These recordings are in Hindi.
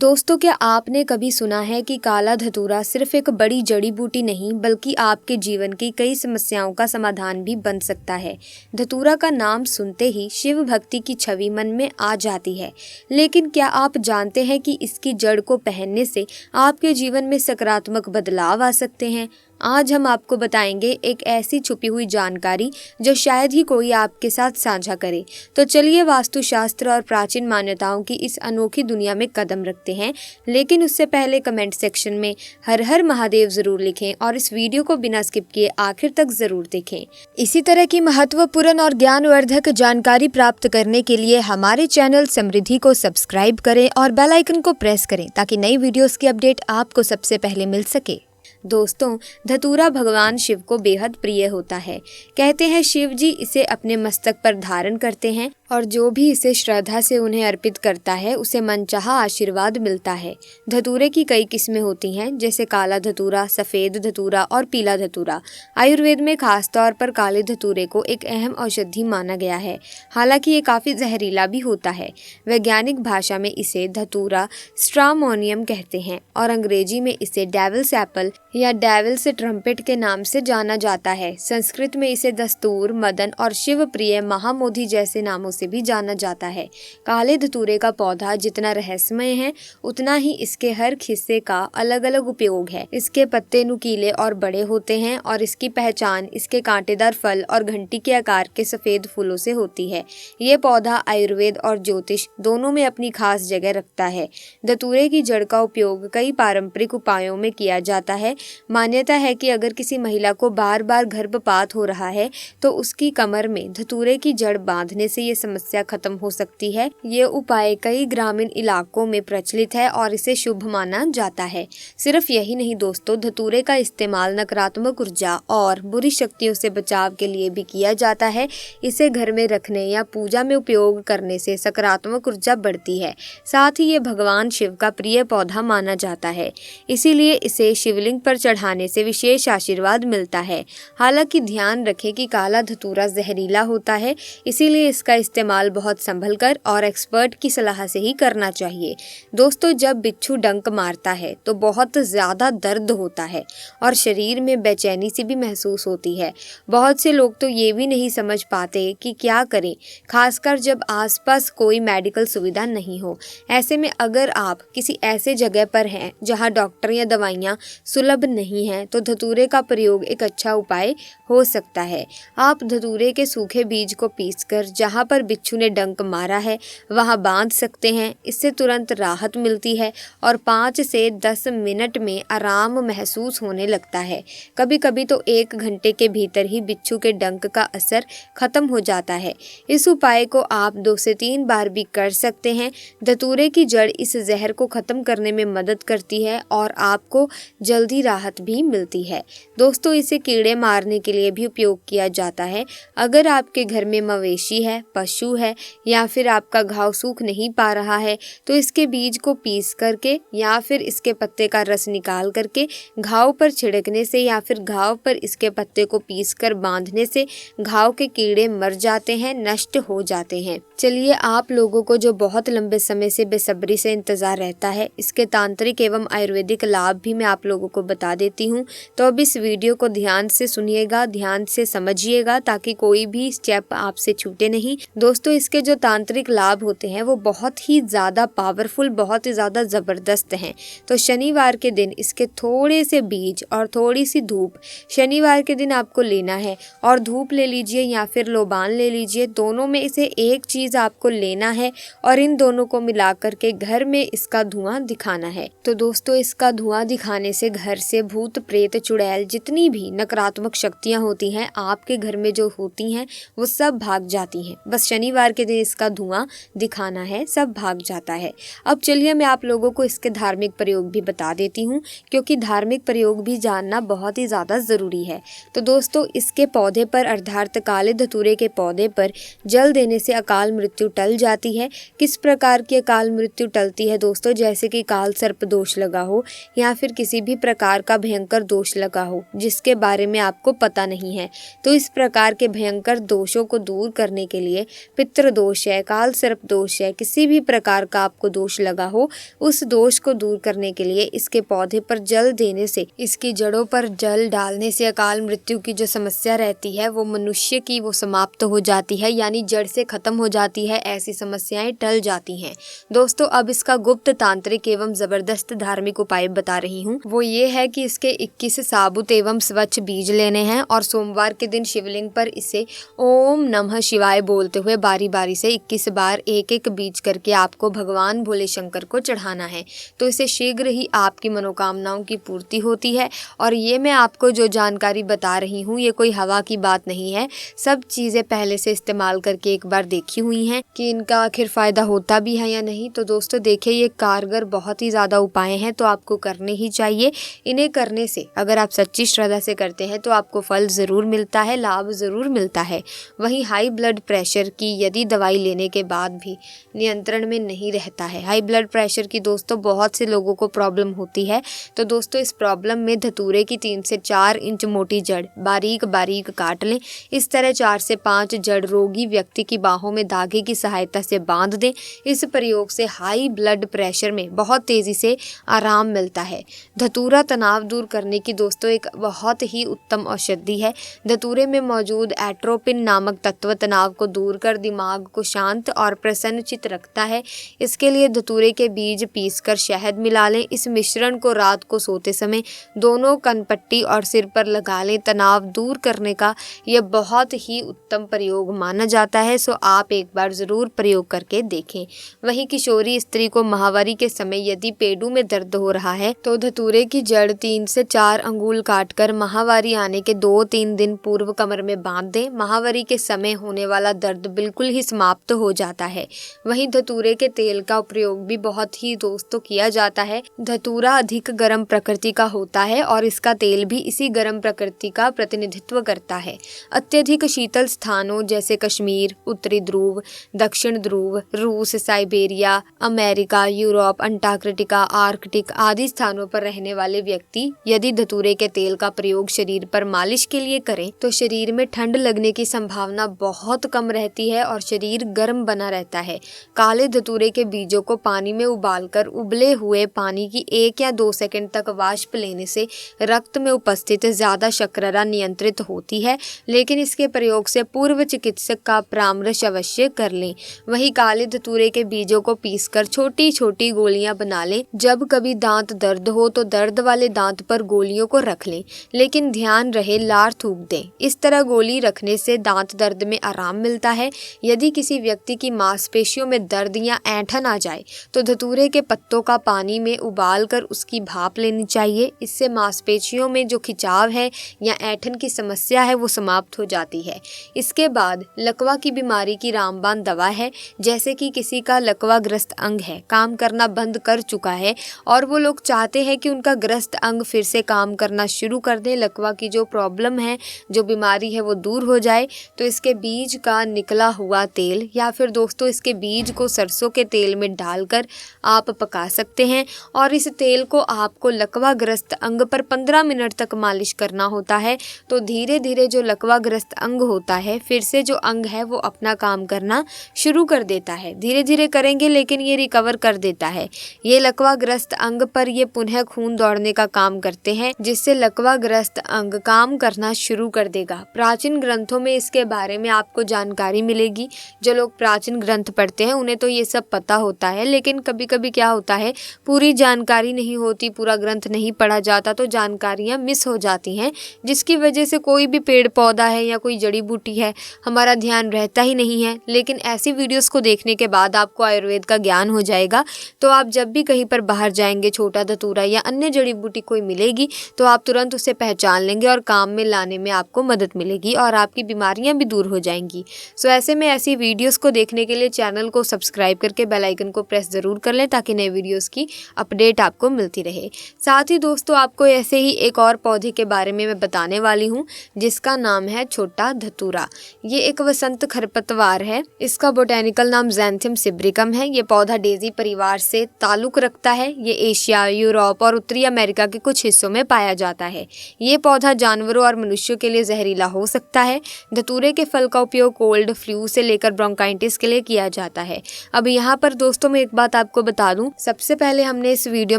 दोस्तों, क्या आपने कभी सुना है कि काला धतूरा सिर्फ एक बड़ी जड़ी बूटी नहीं बल्कि आपके जीवन की कई समस्याओं का समाधान भी बन सकता है। धतूरा का नाम सुनते ही शिव भक्ति की छवि मन में आ जाती है, लेकिन क्या आप जानते हैं कि इसकी जड़ को पहनने से आपके जीवन में सकारात्मक बदलाव आ सकते हैं। आज हम आपको बताएंगे एक ऐसी छुपी हुई जानकारी जो शायद ही कोई आपके साथ साझा करे। तो चलिए वास्तुशास्त्र और प्राचीन मान्यताओं की इस अनोखी दुनिया में कदम रखते हैं। लेकिन उससे पहले कमेंट सेक्शन में हर हर महादेव जरूर लिखें और इस वीडियो को बिना स्किप किए आखिर तक जरूर देखें। इसी तरह की महत्वपूर्ण और ज्ञानवर्धक जानकारी प्राप्त करने के लिए हमारे चैनल समृद्धि को सब्सक्राइब करें और बेल आइकन को प्रेस करें ताकि नई वीडियोस की अपडेट आपको सबसे पहले मिल सके। दोस्तों, धतूरा भगवान शिव को बेहद प्रिय होता है। कहते हैं शिव जी इसे अपने मस्तक पर धारण करते हैं और जो भी इसे श्रद्धा से उन्हें अर्पित करता है उसे मनचाहा आशीर्वाद मिलता है। धतूरे की कई किस्में होती हैं, जैसे काला धतूरा, सफेद धतूरा और पीला धतूरा। आयुर्वेद में खास तौर पर काले धतूरे को एक अहम औषधि माना गया है। हालांकि ये काफी जहरीला भी होता है। वैज्ञानिक भाषा में इसे धतूरा स्ट्रामोनियम कहते हैं और अंग्रेजी में इसे डेविल्स एप्पल या डेविल्स ट्रम्पेट के नाम से जाना जाता है। संस्कृत में इसे दस्तूर, मदन और शिव प्रिय, महामोधी जैसे नामों से भी जाना जाता है। काले धतूरे का पौधा जितना रहस्यमय है उतना ही इसके हर हिस्से का अलग अलग उपयोग है। इसके पत्ते नुकीले और बड़े होते हैं और इसकी पहचान इसके कांटेदार फल और घंटी के आकार के सफेद फूलों से होती है। ये पौधा आयुर्वेद और ज्योतिष दोनों में अपनी खास जगह रखता है। धतूरे की जड़ का उपयोग कई पारंपरिक उपायों में किया जाता है। मान्यता है कि अगर किसी महिला को बार बार गर्भपात हो रहा है तो उसकी कमर में धतूरे की जड़ बांधने से ये समस्या खत्म हो सकती है। ये उपाय कई ग्रामीण इलाकों में प्रचलित है और इसे शुभ माना जाता है। सिर्फ यही नहीं दोस्तों, धतूरे का इस्तेमाल नकारात्मक ऊर्जा और बुरी शक्तियों से बचाव के लिए भी किया जाता है। इसे घर में रखने या पूजा में उपयोग करने से सकारात्मक ऊर्जा बढ़ती है। साथ ही ये भगवान शिव का प्रिय पौधा माना जाता है, इसीलिए इसे शिवलिंग पर चढ़ाने से विशेष आशीर्वाद मिलता है। हालांकि ध्यान रखें कि काला धतूरा जहरीला होता है, इसीलिए इसका इस्तेमाल बहुत संभल कर और एक्सपर्ट की सलाह से ही करना चाहिए। दोस्तों, जब बिच्छू डंक मारता है तो बहुत ज़्यादा दर्द होता है और शरीर में बेचैनी सी भी महसूस होती है। बहुत से लोग तो ये भी नहीं समझ पाते कि क्या करें, खासकर जब आसपास कोई मेडिकल सुविधा नहीं हो। ऐसे में अगर आप किसी ऐसे जगह पर हैं जहां डॉक्टर या दवाइयाँ सुलभ नहीं है तो धतूरे का प्रयोग एक अच्छा उपाय हो सकता है। आप धतूरे के सूखे बीज को पीसकर जहां पर बिच्छू ने डंक मारा है वहां बांध सकते हैं। इससे तुरंत राहत मिलती है और 5 से 10 मिनट में आराम महसूस होने लगता है। कभी कभी तो 1 घंटे के भीतर ही बिच्छू के डंक का असर खत्म हो जाता है। इस उपाय को आप 2 से 3 बार भी कर सकते हैं। धतूरे की जड़ इस जहर को खत्म करने में मदद करती है और आपको जल्दी राहत भी मिलती है। दोस्तों, इसे कीड़े मारने के लिए भी उपयोग किया जाता है। अगर आपके घर में मवेशी है, पशु है या फिर आपका घाव सूख नहीं पा रहा है तो इसके बीज को पीस करके या फिर इसके पत्ते का रस निकाल करके घाव पर छिड़कने से या फिर घाव पर इसके पत्ते को पीस कर बांधने से घाव के कीड़े मर जाते हैं, नष्ट हो जाते हैं। चलिए, आप लोगों को जो बहुत लंबे समय से बेसब्री से इंतजार रहता है, इसके तांत्रिक एवं आयुर्वेदिक लाभ भी मैं आप लोगों को बता देती हूँ। तो अब इस वीडियो को ध्यान से सुनिएगा, ध्यान से समझिएगा ताकि कोई भी स्टेप आपसे छूटे नहीं। दोस्तों, इसके जो तांत्रिक लाभ होते हैं वो बहुत ही ज़्यादा पावरफुल, बहुत ही ज़्यादा ज़बरदस्त हैं। तो शनिवार के दिन इसके थोड़े से बीज और थोड़ी सी धूप शनिवार के दिन आपको लेना है और धूप ले लीजिए या फिर लोबान ले लीजिए। दोनों में से एक चीज़ आपको लेना है और इन दोनों को मिला करके घर में इसका धुआं दिखाना है। तो दोस्तों, इसका धुआं दिखाने से घर से भूत, प्रेत, चुड़ैल, जितनी भी नकारात्मक शक्तियां होती हैं आपके घर में जो होती हैं वो सब भाग जाती हैं। बस शनिवार के दिन इसका धुआं दिखाना है, सब भाग जाता है। अब चलिए मैं आप लोगों को इसके धार्मिक प्रयोग भी बता देती हूँ, क्योंकि धार्मिक प्रयोग भी जानना बहुत ही ज़्यादा ज़रूरी है। तो दोस्तों, इसके पौधे पर अर्थात काले धतूरे के पौधे पर जल देने से अकाल मृत्यु टल जाती है। किस प्रकार की अकाल मृत्यु टलती है दोस्तों? जैसे कि काल सर्प दोष लगा हो या फिर किसी भी प्रकार प्रकार का भयंकर दोष लगा हो जिसके बारे में आपको पता नहीं है। तो इस प्रकार के भयंकर दोषों को दूर करने के लिए पितृ दोष है, काल सर्प दोष है, किसी भी प्रकार का आपको दोष लगा हो, उस दोष को दूर करने के लिए इसके पौधे पर जल देने से, इसकी जड़ों पर जल डालने से अकाल मृत्यु की जो समस्या रहती है वो मनुष्य की वो समाप्त हो जाती है, यानी जड़ से खत्म हो जाती है। ऐसी समस्याएं टल जाती हैं। दोस्तों अब इसका गुप्त तांत्रिक एवं जबरदस्त धार्मिक उपाय बता रही हूँ। वो ये है कि इसके 21 साबुत एवं स्वच्छ बीज लेने हैं और सोमवार के दिन शिवलिंग पर इसे ओम नमः शिवाय बोलते हुए बारी बारी से 21 बार एक एक बीज करके आपको भगवान भोले शंकर को चढ़ाना है। तो इसे शीघ्र ही आपकी मनोकामनाओं की पूर्ति होती है। और ये मैं आपको जो जानकारी बता रही हूँ ये कोई हवा की बात नहीं है, सब चीज़ें पहले से इस्तेमाल करके एक बार देखी हुई हैं कि इनका आखिर फ़ायदा होता भी है या नहीं। तो दोस्तों देखिए ये कारगर बहुत ही ज़्यादा उपाय हैं, तो आपको करने ही चाहिए। इन्हें करने से अगर आप सच्ची श्रद्धा से करते हैं तो आपको फल ज़रूर मिलता है, लाभ ज़रूर मिलता है। वहीं हाई ब्लड प्रेशर की यदि दवाई लेने के बाद भी नियंत्रण में नहीं रहता है, हाई ब्लड प्रेशर की दोस्तों बहुत से लोगों को प्रॉब्लम होती है, तो दोस्तों इस प्रॉब्लम में धतूरे की 3 से 4 इंच मोटी जड़ बारीक बारीक काट लें। इस तरह 4 से 5 जड़ रोगी व्यक्ति की बाहों में धागे की सहायता से बांध दें। इस प्रयोग से हाई ब्लड प्रेशर में बहुत तेज़ी से आराम मिलता है। धतूरा तनाव दूर करने की दोस्तों एक बहुत ही उत्तम औषधि है। धतूरे में मौजूद एट्रोपिन नामक तत्व तनाव को दूर कर दिमाग को शांत और प्रसन्नचित रखता है। इसके लिए धतूरे के बीज पीसकर शहद मिला लें। इस मिश्रण को रात को सोते समय दोनों कनपट्टी और सिर पर लगा लें। तनाव दूर करने का यह बहुत ही उत्तम प्रयोग माना जाता है, सो आप एक बार ज़रूर प्रयोग करके देखें। वहीं किशोरी स्त्री को माहवारी के समय यदि पेडू में दर्द हो रहा है तो धतूरे की जड़ 3 से 4 अंगुल काटकर माहवारी आने के 2-3 दिन पूर्व कमर में बांध दें। माहवारी के समय होने वाला दर्द बिल्कुल ही समाप्त हो जाता है। वहीं धतूरे के तेल का प्रयोग भी बहुत ही दोस्तों किया जाता है। धतूरा अधिक गर्म प्रकृति का होता है और इसका तेल भी इसी गर्म प्रकृति का प्रतिनिधित्व करता है। अत्यधिक शीतल स्थानों जैसे कश्मीर, उत्तरी ध्रुव, दक्षिण ध्रुव, रूस, Siberia, America, Europe, Antarctica, Arctic आदि स्थानों पर रहने वाले व्यक्ति यदि धतूरे के तेल का प्रयोग शरीर पर मालिश के लिए करें तो शरीर में ठंड लगने की संभावना बहुत कम रहती है और शरीर गर्म बना रहता है। काले धतूरे के बीजों को पानी में उबालकर उबले हुए पानी की 1 या 2 सेकंड तक वाष्प लेने से रक्त में उपस्थित ज्यादा शर्करा नियंत्रित होती है, लेकिन इसके प्रयोग से पूर्व चिकित्सक का परामर्श अवश्य कर लें। वहीं काले धतूरे के बीजों को पीसकर छोटी छोटी गोलियां बना लें। जब कभी दांत दर्द हो तो दर्द वाले दांत पर गोलियों को रख लें, लेकिन ध्यान रहे लार थूक दें। इस तरह गोली रखने से दांत दर्द में आराम मिलता है। यदि किसी व्यक्ति की मांसपेशियों में दर्द या ऐंठन आ जाए तो धतूरे के पत्तों का पानी में उबाल कर उसकी भाप लेनी चाहिए। इससे मांसपेशियों में जो खिंचाव है या ऐंठन की समस्या है वो समाप्त हो जाती है। इसके बाद लकवा की बीमारी की रामबाण दवा है। जैसे कि किसी का लकवाग्रस्त अंग है, काम करना बंद कर चुका है और वो लोग चाहते हैं कि उनका ग्रस्त अंग फिर से काम करना शुरू कर दे, लकवा की जो प्रॉब्लम है, जो बीमारी है वो दूर हो जाए, तो इसके बीज का निकला हुआ तेल या फिर दोस्तों इसके बीज को सरसों के तेल में डालकर आप पका सकते हैं और इस तेल को आपको लकवाग्रस्त अंग पर 15 मिनट तक मालिश करना होता है। तो धीरे धीरे जो लकवाग्रस्त अंग होता है फिर से जो अंग है वो अपना काम करना शुरू कर देता है। धीरे धीरे करेंगे लेकिन ये रिकवर कर देता है। ये लकवाग्रस्त अंग पर ये पुनः खून दौड़ने का काम करते हैं, जिससे लकवाग्रस्त अंग काम करना शुरू कर देगा। प्राचीन ग्रंथों में इसके बारे में आपको जानकारी मिलेगी। जो लोग प्राचीन ग्रंथ पढ़ते हैं उन्हें तो ये सब पता होता है, लेकिन कभी कभी क्या होता है पूरी जानकारी नहीं होती, पूरा ग्रंथ नहीं पढ़ा जाता तो जानकारियाँ मिस हो जाती हैं, जिसकी वजह से कोई भी पेड़ पौधा है या कोई जड़ी बूटी है हमारा ध्यान रहता ही नहीं है। लेकिन ऐसी वीडियोस को देखने के बाद आपको आयुर्वेद का ज्ञान हो जाएगा, तो आप जब भी कहीं पर बाहर जाएंगे, छोटा धतूरा या अन्य जड़ी बूटी कोई मिलेगी तो आप तुरंत उसे पहचान लेंगे और काम में लाने में आपको मदद मिलेगी और आपकी बीमारियां भी दूर हो जाएंगी। सो ऐसे में ऐसी वीडियोस को देखने के लिए चैनल को सब्सक्राइब करके बेल आइकन को प्रेस ज़रूर कर लें ताकि नए वीडियोस की अपडेट आपको मिलती रहे। साथ ही दोस्तों आपको ऐसे ही एक और पौधे के बारे में मैं बताने वाली हूँ जिसका नाम है छोटा धतूरा। ये एक वसंत खरपतवार है। इसका बोटेनिकल नाम ज़ैंथियम सिब्रिकम है। ये पौधा डेजी परिवार से ताल्लुक रखता है। ये एशिया, यूरोप और उत्तरी अमेरिका अमेरिका के कुछ हिस्सों में पाया जाता है। ये पौधा जानवरों और मनुष्यों के लिए जहरीला हो सकता है। धतूरे के फल का उपयोग कोल्ड, फ्लू से लेकर ब्रोंकाइटिस के लिए किया जाता है। अब यहाँ पर दोस्तों मैं एक बात आपको बता दूं, सबसे पहले हमने इस वीडियो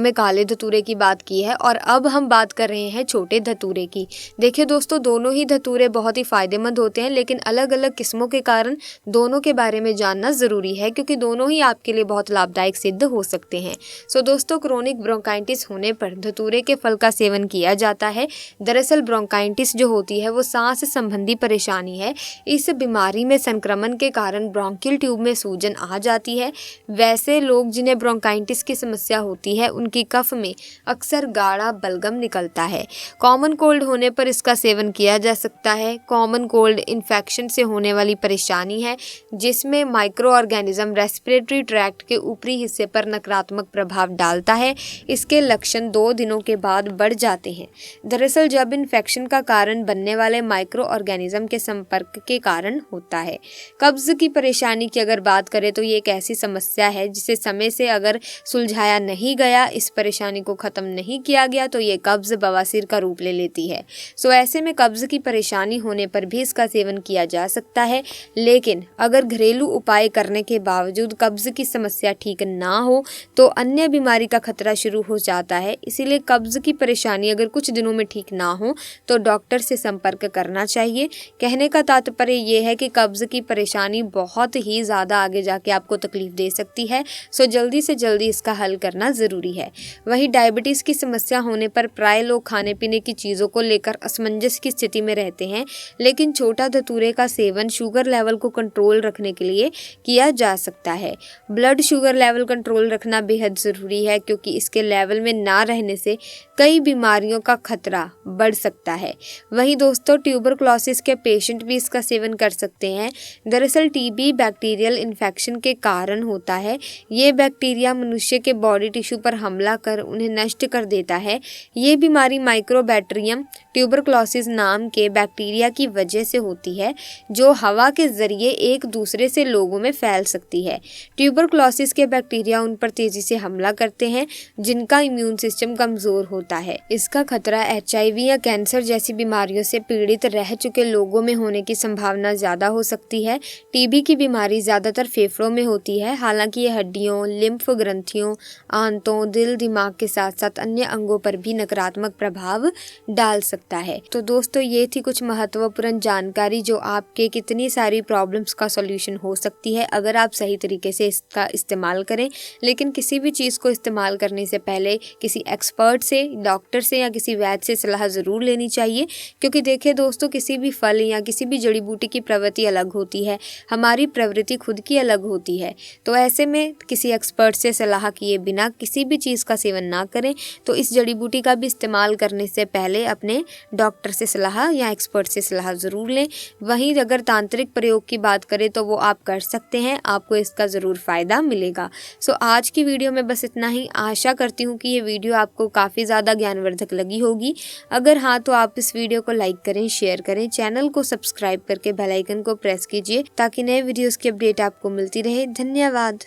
में काले धतूरे की बात की है और अब हम बात कर रहे हैं छोटे धतूरे की। देखिए दोस्तों, दोनों ही धतूरे बहुत ही फायदेमंद होते हैं, लेकिन अलग अलग किस्मों के कारण दोनों के बारे में जानना जरूरी है, क्योंकि दोनों ही आपके लिए बहुत लाभदायक सिद्ध हो सकते हैं। सो दोस्तों, क्रोनिक ब्रोंकाइटिस होने पर धतूरे के फल का सेवन किया जाता है। दरअसल ब्रोंकाइटिस जो होती है वो सांस संबंधी परेशानी है। इस बीमारी में संक्रमण के कारण ब्रोंकियल ट्यूब में सूजन आ जाती है। वैसे लोग जिन्हें ब्रोंकाइटिस की समस्या होती है उनकी कफ में अक्सर गाढ़ा बलगम निकलता है। कॉमन कोल्ड होने पर इसका सेवन किया जा सकता है। कॉमन कोल्ड इन्फेक्शन से होने वाली परेशानी है जिसमें माइक्रो ऑर्गेनिज्म रेस्पिरेटरी ट्रैक्ट के ऊपरी हिस्से पर नकारात्मक प्रभाव डालता है। इसके लक्षण 2 दिनों के बाद बढ़ जाते हैं। दरअसल जब इन्फेक्शन का कारण बनने वाले माइक्रो ऑर्गेनिज्म के संपर्क के कारण होता है। कब्ज की परेशानी की अगर बात करें तो ये एक ऐसी समस्या है जिसे समय से अगर सुलझाया नहीं गया, इस परेशानी को खत्म नहीं किया गया तो ये कब्ज बवासीर का रूप ले लेती है। सो ऐसे में कब्ज की परेशानी होने पर भी इसका सेवन किया जा सकता है, लेकिन अगर घरेलू उपाय करने के बावजूद कब्ज की समस्या ठीक ना हो तो अन्य बीमारी का खतरा शुरू हो जाता है। इसीलिए कब्ज की परेशानी अगर कुछ दिनों में ठीक ना हो तो डॉक्टर से संपर्क करना चाहिए। कहने का तात्पर्य ये है कि कब्ज की परेशानी बहुत ही ज़्यादा आगे जाके आपको तकलीफ दे सकती है। सो जल्दी से जल्दी इसका हल करना ज़रूरी है। वहीं डायबिटीज़ की समस्या होने पर प्राय लोग खाने पीने की चीज़ों को लेकर असमंजस की स्थिति में रहते हैं, लेकिन छोटा धतूरे का सेवन शुगर लेवल को कंट्रोल रखने के लिए किया जा सकता है। ब्लड शुगर लेवल कंट्रोल रखना बेहद ज़रूरी है, क्योंकि इसके लेवल में ना रहने से कई बीमारियों का खतरा बढ़ सकता है। वहीं दोस्तों, ट्यूबरक्लोसिस के पेशेंट भी इसका सेवन कर सकते हैं। दरअसल टीबी बैक्टीरियल इन्फेक्शन के कारण होता है। ये बैक्टीरिया मनुष्य के बॉडी टिश्यू पर हमला कर उन्हें नष्ट कर देता है। ये बीमारी माइक्रोबैक्टीरियम ट्यूबरक्लोसिस नाम के बैक्टीरिया की वजह से होती है, जो हवा के जरिए एक दूसरे से लोगों में फैल सकती है। ट्यूबरक्लोसिस के बैक्टीरिया उन पर तेजी से हमला करते हैं जिनका इम्यून सिस्टम कमजोर होता है। इसका खतरा HIV या कैंसर जैसी बीमारियों से पीड़ित रह चुके लोगों में होने की संभावना ज़्यादा हो सकती है। टीबी की बीमारी ज़्यादातर फेफड़ों में होती है, हालांकि ये हड्डियों, लिम्फ ग्रंथियों, आंतों, दिल, दिमाग के साथ साथ अन्य अंगों पर भी नकारात्मक प्रभाव डाल सकता है। तो दोस्तों, ये थी कुछ महत्वपूर्ण जानकारी जो आपके कितनी सारी प्रॉब्लम्स का सॉल्यूशन हो सकती है अगर आप सही तरीके से इसका इस्तेमाल करें। लेकिन किसी भी चीज़ को इस्तेमाल करने से पहले किसी एक्सपर्ट से, डॉक्टर से या किसी वैद्य से सलाह ज़रूर लेनी चाहिए, क्योंकि देखिए दोस्तों, किसी भी फल या किसी भी जड़ी बूटी की प्रवृत्ति अलग होती है, हमारी प्रवृत्ति खुद की अलग होती है। तो ऐसे में किसी एक्सपर्ट से सलाह किए बिना किसी भी चीज़ का सेवन ना करें। तो इस जड़ी बूटी का भी इस्तेमाल करने से पहले अपने डॉक्टर से सलाह या एक्सपर्ट से सलाह ज़रूर लें। वहीं अगर तांत्रिक प्रयोग की बात करें तो वो आप कर सकते हैं, आपको इसका ज़रूर फ़ायदा मिलेगा। सो आज की वीडियो में बस इतना ही। आशा करती हूँ कि ये वीडियो आपको काफ़ी ज़्यादा ज्ञानवर्धक लगी होगी। अगर हाँ तो आप इस वीडियो को लाइक करें, शेयर करें, चैनल को सब्सक्राइब करके बेल आइकन को प्रेस कीजिए ताकि नए वीडियोस की अपडेट आपको मिलती रहे। धन्यवाद।